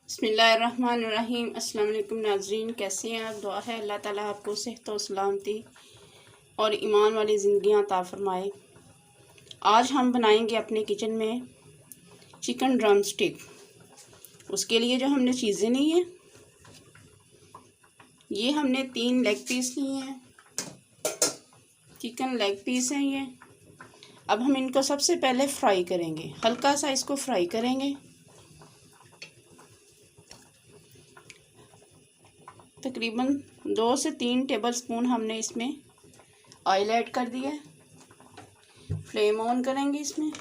बिस्मिल्लाहिर्रहमानिर्रहीम। अस्सलाम वालेकुम नाज़रीन, कैसे हैं आप? दुआ है अल्लाह ताला आपको सेहत व सलामती और ईमान वाली ज़िंदगियाँ अता फ़रमाए। आज हम बनाएंगे अपने किचन में चिकन ड्रम स्टिक। उसके लिए जो हमने चीज़ें ली हैं, ये हमने 3 लेग पीस लिए हैं, चिकन लेग पीस हैं ये। अब हम इनको सबसे पहले फ्राई करेंगे, हल्का सा इसको फ्राई करेंगे। तकरीबन 2 से 3 टेबलस्पून हमने इसमें ऑयल ऐड कर दिया है। फ्लेम ऑन करेंगे इसमें।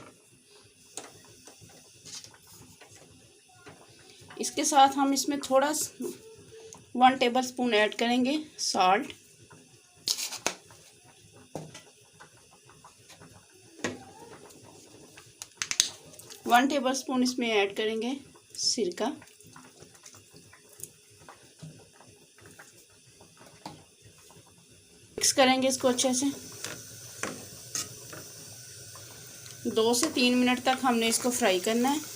इसके साथ हम इसमें थोड़ा 1 टेबलस्पून ऐड करेंगे सॉल्ट। वन टेबलस्पून इसमें ऐड करेंगे सिरका। मिक्स करेंगे इसको अच्छे से। 2 से 3 मिनट तक हमने इसको फ्राई करना है।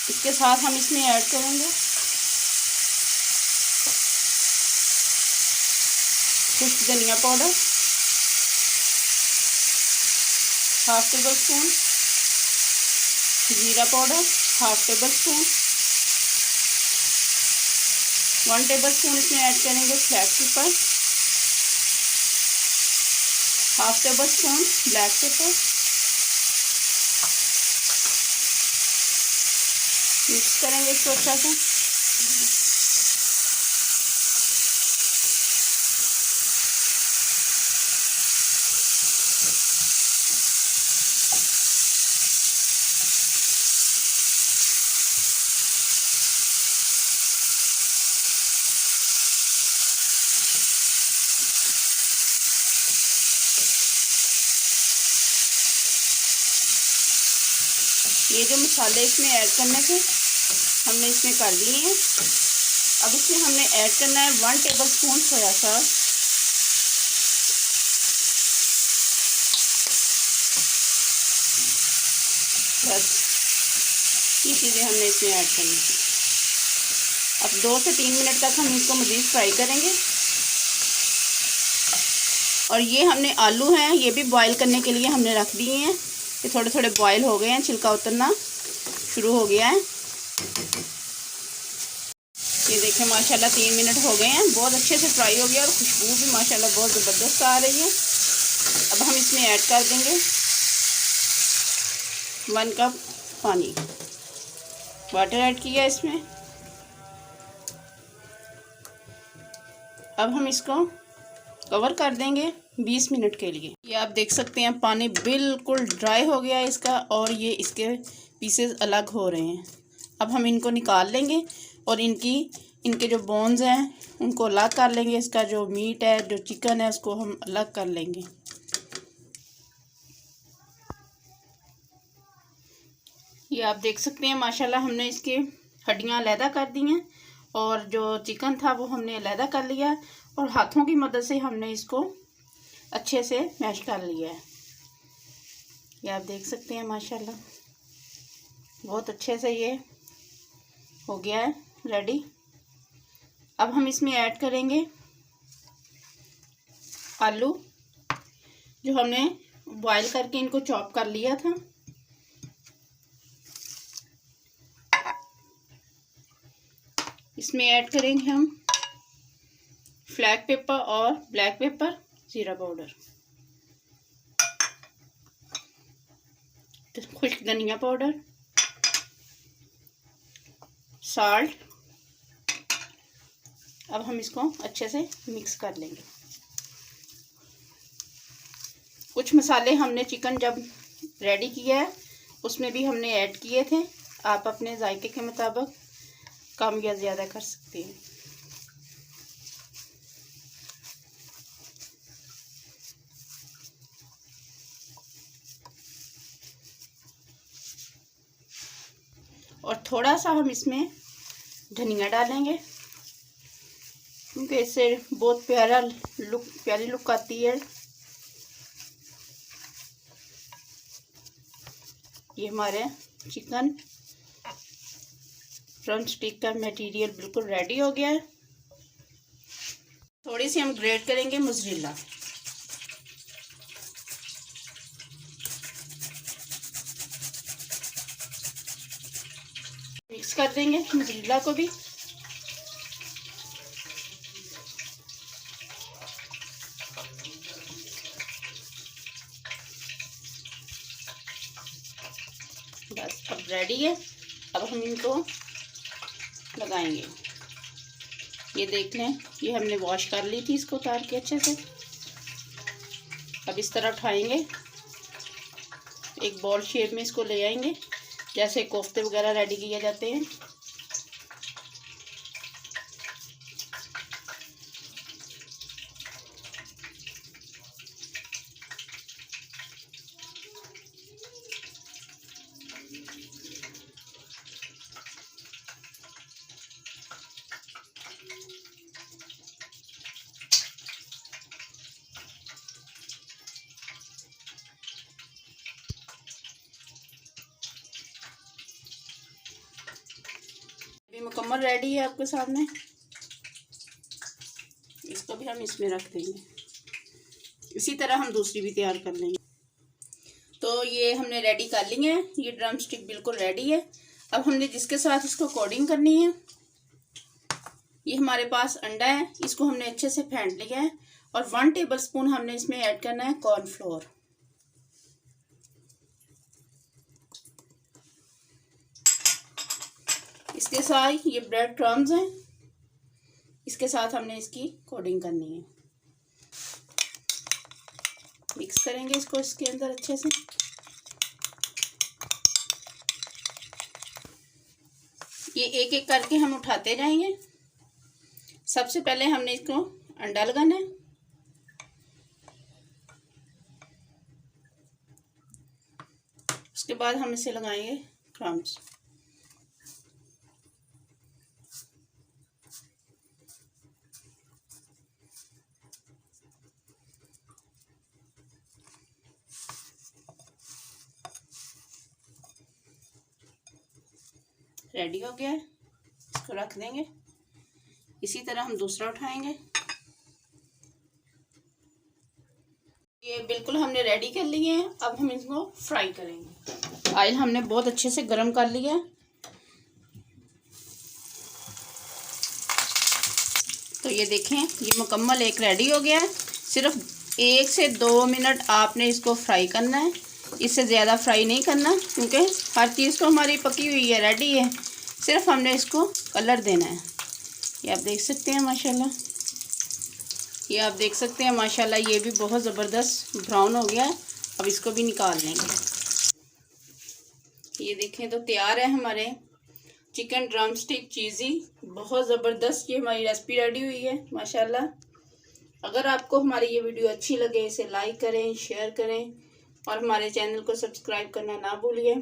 इसके साथ हम इसमें ऐड करेंगे खुश्क धनिया पाउडर, 1/2 टेबलस्पून जीरा पाउडर, 1/2 टेबलस्पून, 1 टेबलस्पून इसमें ऐड करेंगे black pepper, 1/2 tablespoon black pepper. Mix करेंगे इसको अच्छा से। ये जो मसाले इसमें ऐड करने थे हमने इसमें कर लिए हैं। अब इसमें हमने ऐड करना है 1 टेबलस्पून सोया सॉस, बस ये चीज़ें हमने इसमें ऐड करनी थी। अब 2 से 3 मिनट तक हम इसको मज़ीद फ्राई करेंगे। और ये हमने आलू हैं, ये भी बॉईल करने के लिए हमने रख दिए हैं। ये थोड़े थोड़े बॉईल हो गए हैं, छिलका उतरना शुरू हो गया है। ये देखें माशाल्लाह 3 मिनट हो गए हैं, बहुत अच्छे से फ्राई हो गया और खुशबू भी माशाल्लाह बहुत ज़बरदस्त आ रही है। अब हम इसमें ऐड कर देंगे 1 कप पानी, वाटर ऐड किया इसमें। अब हम इसको कवर कर देंगे 20 मिनट के लिए। ये आप देख सकते हैं पानी बिल्कुल ड्राई हो गया है इसका, और ये इसके पीसेस अलग हो रहे हैं। अब हम इनको निकाल लेंगे और इनके जो बोन्स हैं उनको अलग कर लेंगे। इसका जो मीट है, जो चिकन है, उसको हम अलग कर लेंगे। ये आप देख सकते हैं माशाल्लाह हमने इसके हड्डियां अलहदा कर दी हैं और जो चिकन था वो हमने अलहदा कर लिया और हाथों की मदद से हमने इसको अच्छे से मैश कर लिया है। ये आप देख सकते हैं माशाल्लाह बहुत अच्छे से ये हो गया है रेडी। अब हम इसमें ऐड करेंगे आलू, जो हमने बॉईल करके इनको चॉप कर लिया था। इसमें ऐड करेंगे हम फ्लैग पेपर और ब्लैक पेपर, जीरा पाउडर, खुश्क धनिया पाउडर, साल्ट। अब हम इसको अच्छे से मिक्स कर लेंगे। कुछ मसाले हमने चिकन जब रेडी किया है उसमें भी हमने ऐड किए थे, आप अपने जायके के मुताबिक कम या ज़्यादा कर सकते हैं। और थोड़ा सा हम इसमें धनिया डालेंगे, क्योंकि इससे बहुत प्यारी लुक आती है। ये हमारे चिकन ड्रम स्टिक का मटेरियल बिल्कुल रेडी हो गया है। थोड़ी सी हम ग्रेट करेंगे मोज़रेला। मिक्स कर देंगे मोज़रेला को भी। बस अब रेडी है। अब हम इनको लगाएंगे। ये देख लें, ये हमने वॉश कर ली थी इसको उतार के अच्छे से। अब इस तरह उठाएंगे, एक बॉल शेप में इसको ले आएंगे, जैसे कोफ्ते वगैरह रेडी किए जाते हैं। भी मुकम्मल रेडी है आपके सामने। इसको भी हम इसमें रख देंगे। इसी तरह हम दूसरी भी तैयार कर लेंगे। तो ये हमने रेडी कर ली है, ये ड्रम स्टिक बिल्कुल रेडी है। अब हमने जिसके साथ इसको कोटिंग करनी है, ये हमारे पास अंडा है, इसको हमने अच्छे से फेंट लिया है और 1 टेबलस्पून हमने इसमें ऐड करना है कॉर्नफ्लोर। इसके साथ ये ब्रेड क्रम्स हैं, इसके साथ हमने इसकी कोटिंग करनी है। मिक्स करेंगे इसको इसके अंदर अच्छे से। ये एक एक करके हम उठाते जाएंगे। सबसे पहले हमने इसको अंडा लगाना है, उसके बाद हम इसे लगाएंगे क्रम्स। रेडी हो गया है, इसको रख देंगे। इसी तरह हम दूसरा उठाएंगे। ये बिल्कुल हमने रेडी कर लिए हैं। अब हम इसको फ्राई करेंगे। ऑयल हमने बहुत अच्छे से गर्म कर लिया है। तो ये देखें, ये मुकम्मल एक रेडी हो गया है। सिर्फ 1 से 2 मिनट आपने इसको फ्राई करना है, इससे ज़्यादा फ्राई नहीं करना, क्योंकि हर चीज़ तो हमारी पकी हुई है, रेडी है। सिर्फ हमने इसको कलर देना है। ये आप देख सकते हैं माशाल्लाह, ये आप देख सकते हैं माशाल्लाह, ये भी बहुत ज़बरदस्त ब्राउन हो गया है। अब इसको भी निकाल लेंगे। ये देखें तो तैयार है हमारे चिकन ड्रम स्टिक चीज़ी, बहुत ज़बरदस्त ये हमारी रेसिपी रेडी हुई है माशाल्लाह। अगर आपको हमारी ये वीडियो अच्छी लगे, इसे लाइक करें, शेयर करें और हमारे चैनल को सब्सक्राइब करना ना भूलिए।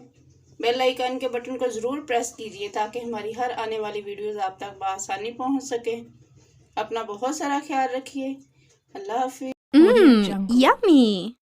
बेल आइकन के बटन को ज़रूर प्रेस कीजिए ताकि हमारी हर आने वाली वीडियोस आप तक बआसानी पहुंच सके। अपना बहुत सारा ख्याल रखिए। अल्लाह हाफिज़। Yummy!